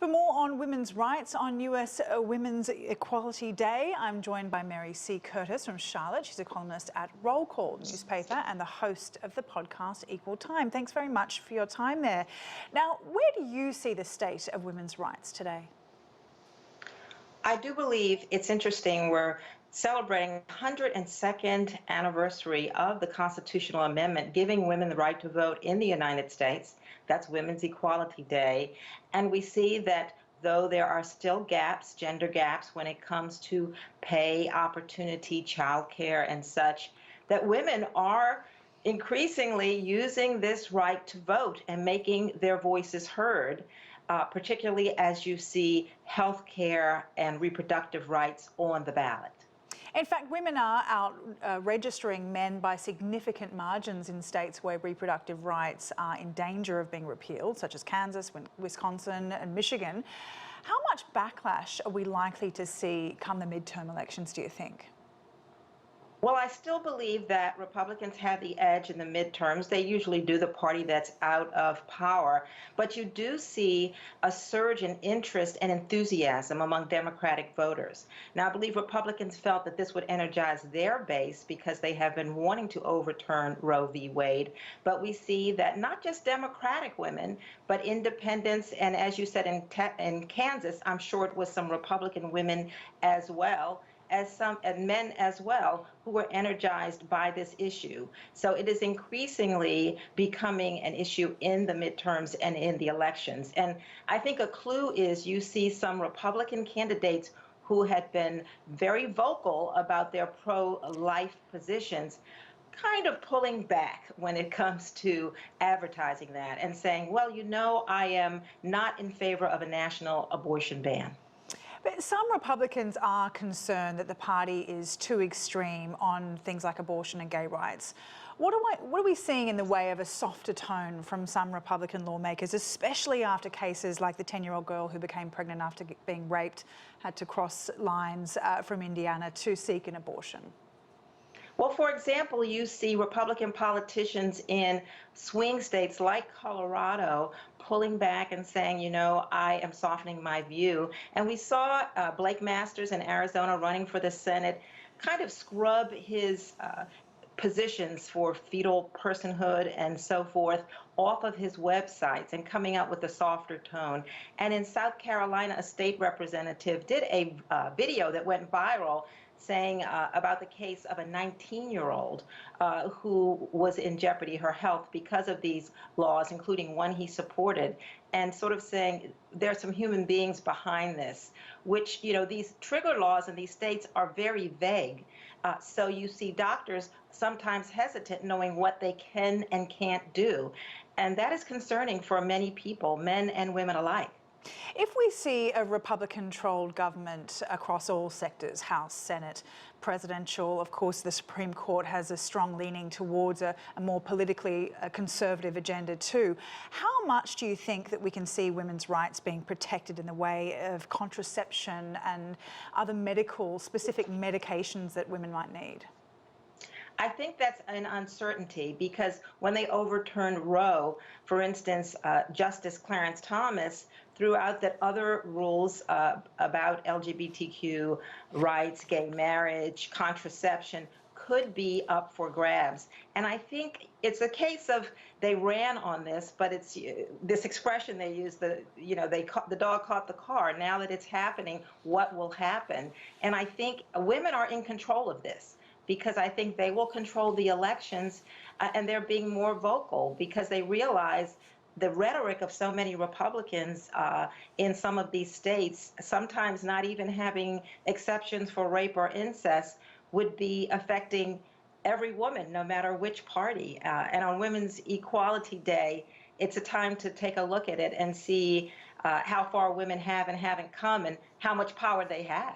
For more on women's rights on US Women's Equality Day, I'm joined by Mary C. Curtis from Charlotte. She's a columnist at Roll Call newspaper and the host of the podcast Equal Time. Thanks very much for your time there. Now, where do you see the state of women's rights today? I do believe it's interesting. We're celebrating the 102nd anniversary of the constitutional amendment giving women the right to vote in the United States. That's Women's Equality Day. And we see that though there are still gaps, gender gaps, when it comes to pay, opportunity, childcare, and such, that women are increasingly using this right to vote and making their voices heard. Particularly as you see health care and reproductive rights on the ballot. In fact, women are out registering men by significant margins in states where reproductive rights are in danger of being repealed, such as Kansas, Wisconsin and Michigan. How much backlash are we likely to see come the midterm elections, do you think? Well, I still believe that Republicans have the edge in the midterms. They usually do, the party that's out of power. But you do see a surge in interest and enthusiasm among Democratic voters. Now, I believe Republicans felt that this would energize their base because they have been wanting to overturn Roe v. Wade. But we see that not just Democratic women, but independents, and as you said in Kansas, I'm sure it was some Republican women as well, as some men as well, who were energized by this issue. So it is increasingly becoming an issue in the midterms and in the elections. And I think a clue is you see some Republican candidates who had been very vocal about their pro-life positions kind of pulling back when it comes to advertising that and saying, well, you know, I am not in favor of a national abortion ban. But some Republicans are concerned that the party is too extreme on things like abortion and gay rights. What are we seeing in the way of a softer tone from some Republican lawmakers, especially after cases like the 10-year-old girl who became pregnant after being raped, had to cross lines from Indiana to seek an abortion? Well, for example, you see Republican politicians in swing states like Colorado pulling back and saying, you know, I am softening my view. And we saw Blake Masters in Arizona running for the Senate kind of scrub his positions for fetal personhood and so forth off of his websites and coming out with a softer tone. And in South Carolina, a state representative did a video that went viral saying about the case of a 19-year-old who was in jeopardy, her health, because of these laws, including one he supported, and sort of saying there's some human beings behind this, which, you know, these trigger laws in these states are very vague. So you see doctors sometimes hesitant knowing what they can and can't do. And that is concerning for many people, men and women alike. If we see a Republican-controlled government across all sectors, House, Senate, presidential, of course the Supreme Court has a strong leaning towards a more politically conservative agenda too, how much do you think that we can see women's rights being protected in the way of contraception and other specific medications that women might need? I think that's an uncertainty because when they overturned Roe, for instance, Justice Clarence Thomas threw out that other rules about LGBTQ rights, gay marriage, contraception could be up for grabs. And I think it's a case of they ran on this, but it's this expression they use, the dog caught the car. Now that it's happening, what will happen? And I think women are in control of this, because I think they will control the elections, and they're being more vocal because they realize the rhetoric of so many Republicans in some of these states, sometimes not even having exceptions for rape or incest, would be affecting every woman, no matter which party. And on Women's Equality Day, it's a time to take a look at it and see how far women have and haven't come and how much power they have.